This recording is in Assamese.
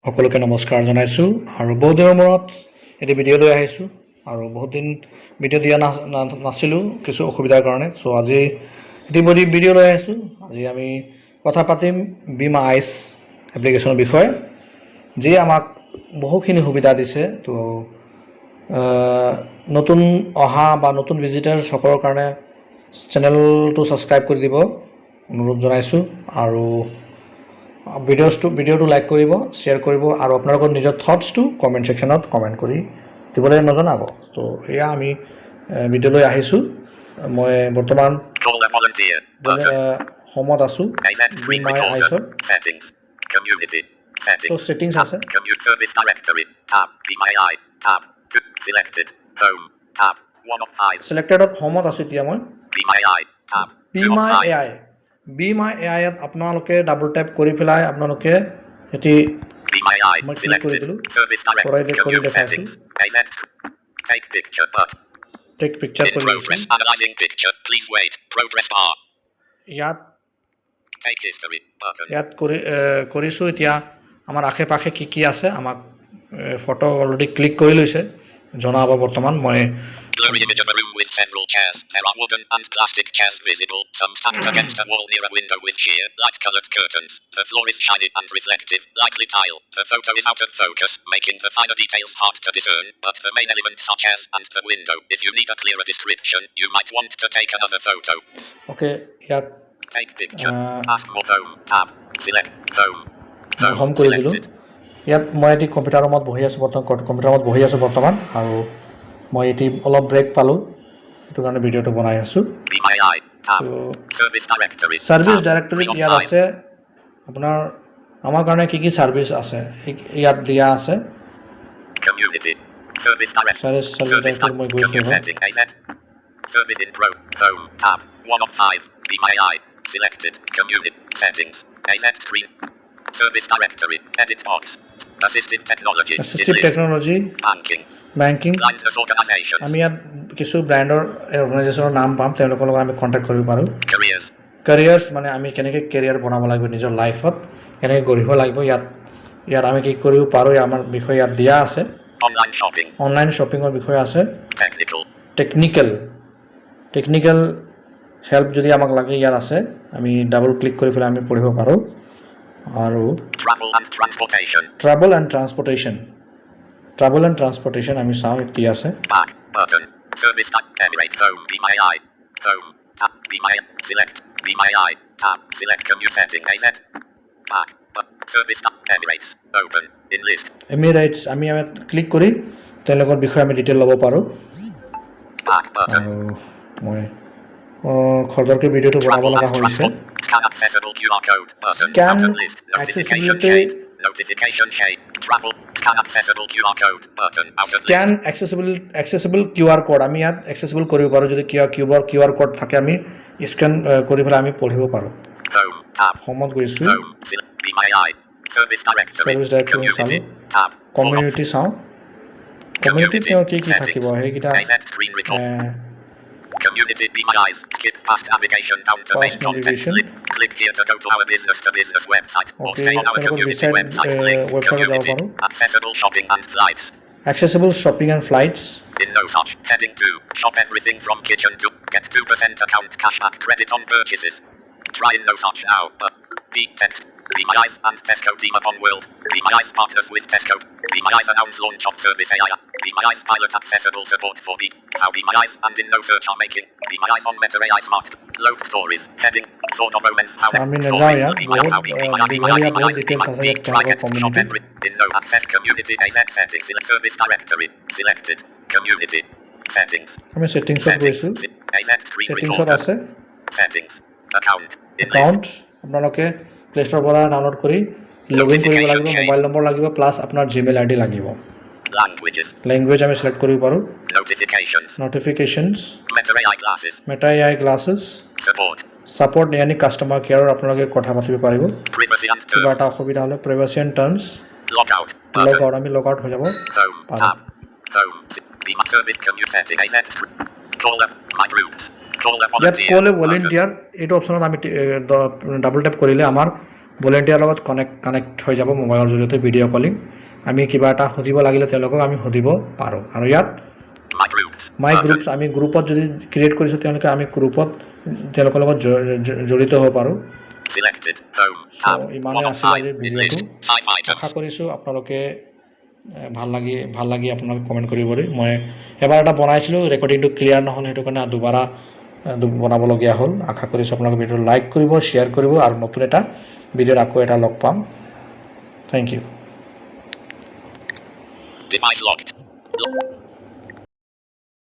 সকলোকে নমস্কাৰ জনাইছোঁ আৰু বহুত দিনৰ মূৰত এটি ভিডিঅ' লৈ আহিছোঁ আৰু বহুত দিন ভিডিঅ' দিয়া নাছিলোঁ কিছু অসুবিধাৰ কাৰণে চ' আজি এটি ভিডিঅ' লৈ আহিছোঁ। আজি আমি কথা পাতিম বি মাই আইচ এপ্লিকেশ্যনৰ বিষয়ে, যিয়ে আমাক বহুখিনি সুবিধা দিছে। তো নতুন অহা বা নতুন ভিজিটাৰসকলৰ কাৰণে চেনেলটো ছাবস্ক্ৰাইব কৰি দিব অনুৰোধ জনাইছোঁ আৰু ভিডিঅ'টো লাইক কৰিব, শ্বেয়াৰ কৰিব আৰু আপোনালোকৰ নিজৰ থটছটো কমেণ্ট ছেকশ্যনত কমেণ্ট কৰি দিবলৈ নজনাব। তো এয়া আমি ভিডিঅ'লৈ আহিছোঁ। মই বৰ্তমান হোমত আছোঁ, বি মাই আইচৰ। তো ছেটিংছ আছে, ছিলেক্টেডত হোমত আছোঁ এতিয়া মই। বি মাই এ আইত আপোনালোকে ডাবল টেপ কৰি পেলাই আপোনালোকে এটি মই ক্লিক কৰি দিলোঁ, কৰি দেখাইছোঁ। টেক পিকচাৰ কৰি দিছোঁ। ইয়াত কৰিছোঁ। এতিয়া আমাৰ আশে পাশে কি আছে আমাক ফটো অলৰেডি ক্লিক কৰি লৈছে, জনাব বৰ্তমান মই several chairs. There are wooden and plastic chairs visible. Some stacked against a wall near a window with sheer, light-colored curtains. The floor is shiny and reflective, likely tile. The photo is out of focus, making the finer details hard to discern, but the main elements are chairs and the window. If you need a clearer description, you might want to take another photo. Okay, yeah. Take picture. Ask more home. Tab. Select home. Home selected. ইয়াত মই এটি কম্পিউটাৰ ৰুমত বহি আছোঁ বৰ্তমান আৰু মই এটি অলপ ব্ৰেক পালোঁ, সেইটো কাৰণে ভিডিঅ'টো বনাই আছোঁ। ছাৰ্ভিচ ডাইৰেক্টৰী ইয়াত আছে, আপোনাৰ আমাৰ কাৰণে কি ছাৰ্ভিচ আছে ইয়াত দিয়া আছে। ছাৰ্ভিচ ডাইৰেক্টৰী মই গৈছোঁ। Assistive technology, banking. আমি ইয়াত কিছু ব্ৰেণ্ডৰ অৰ্গেনাইজেশ্যনৰ নাম পাম, তেওঁলোকৰ লগত আমি কণ্টেক্ট কৰিব পাৰোঁ। কেৰিয়াৰ্ছ মানে আমি কেনেকৈ কেৰিয়াৰ বনাব লাগিব নিজৰ লাইফত, কেনেকৈ গঢ়িব লাগিব, ইয়াত আমি কি কৰিব পাৰোঁ আমাৰ বিষয়ে ইয়াত দিয়া আছে। অনলাইন শ্বপিঙৰ বিষয়ে আছে। টেকনিকেল হেল্প যদি আমাক লাগে ইয়াত আছে, আমি ডাবল ক্লিক কৰি পেলাই আমি পঢ়িব পাৰোঁ। আৰু ট্ৰাভেল এণ্ড ট্ৰান্সপৰ্টেশ্যন আমি চাওঁ কি আছে। এমিৰেটছ আমি ক্লিক কৰি তেওঁলোকৰ বিষয়ে আমি ডিটেইল ল'ব পাৰোঁ। আৰু মই খৰদৰকৈ ভিডিঅ'টো বনাব লগা হৈছে। স্কেন এক্সেচিবল QR কোড আমি ইয়াত এক্সেচিবল কৰিব পাৰোঁ। যদি QR কোড থাকে আমি স্কেন কৰি পেলাই আমি পঢ়িব পাৰোঁ। হোমত গৈছোঁ, ছাৰ্ভিচ ডাইৰেক্টৰী চালোঁ, কমিউনিটি চাওঁ। কমিউনিটিত তেওঁৰ কি থাকিব সেইকেইটা navigation. Click here to go to our business website or stay on our community website link. Community, accessible shopping and flights. In no such heading 2, shop everything from kitchen to get 2% account cashback credit on purchases. Try in no such now, but text. Be My Eyes and Tesco team up on World. Be My Eyes partners with Tesco. Be My Eyes announce launch of service AI. Be My Eyes pilot accessible support for Be. How Be My Eyes and in no search are making. Be My Eyes on Meta AI Smart. Load stories. Heading. Sort of romance. How stories will be my how Be My Eyes. Try get shop every. In no access community AZ settings in a service directory. Selected. Community. Settings. আমি সেটিংছত গৈছোঁ। সেটিংছত আছে settings. Account. আপোনালোকে প্লে ষ্ট'ৰৰ পৰা ডাউনলোড কৰি লগইন কৰিব লাগিব, মোবাইল নম্বৰ লাগিব, প্লাছ আপোনাৰ জিমেইল ID লাগিব। লেংগুৱেজ আমি চিলেক্ট কৰিব পাৰোঁ। নটিফিকেশ্যনছ, মেটা AI গ্লাছেছ, ছাপৰ্ট ইয়ানি কাষ্টমাৰ কেয়াৰৰ আপোনালোকে কথা পাতিব পাৰিব। কিবা এটা অসুবিধা হ'লে privacy and terms log out, আমি লগ আউট হৈ যাব পাৰোঁ। ইয়াত ক'লে ভলেণ্টিয়াৰ এইটো অপশ্যনত আমি ডাবল টেপ কৰিলে আমাৰ ভলেণ্টিয়াৰৰ লগত কানেক্ট হৈ যাব মোবাইলৰ জৰিয়তে ভিডিঅ' কলিং আমি কিবা এটা সুধিব লাগিলে তেওঁলোকক আমি সুধিব পাৰোঁ আৰু ইয়াত মাই গ্ৰুপছ আমি গ্ৰুপত যদি ক্ৰিয়েট কৰিছোঁ তেওঁলোকে আমি গ্ৰুপত তেওঁলোকৰ লগত জড়িত হ'ব পাৰোঁ ইমানেই আছিল আজিৰ ভিডিঅ'টো আশা কৰিছোঁ আপোনালোকে ভাল লাগি আপোনালোকে কমেণ্ট কৰিব পাৰি মই এবাৰ এটা বনাইছিলোঁ ৰেকৰ্ডিংটো ক্লিয়াৰ নহ'ল সেইটো কাৰণে দুবাৰা বনাবলগীয়া হ'ল আশা কৰিছোঁ আপোনালোকে ভিডিঅ'টো লাইক কৰিব শ্বেয়াৰ কৰিব আৰু নতুন এটা ভিডিঅ'ত আকৌ এটা লগ পাম থেংক ইউ Device locked.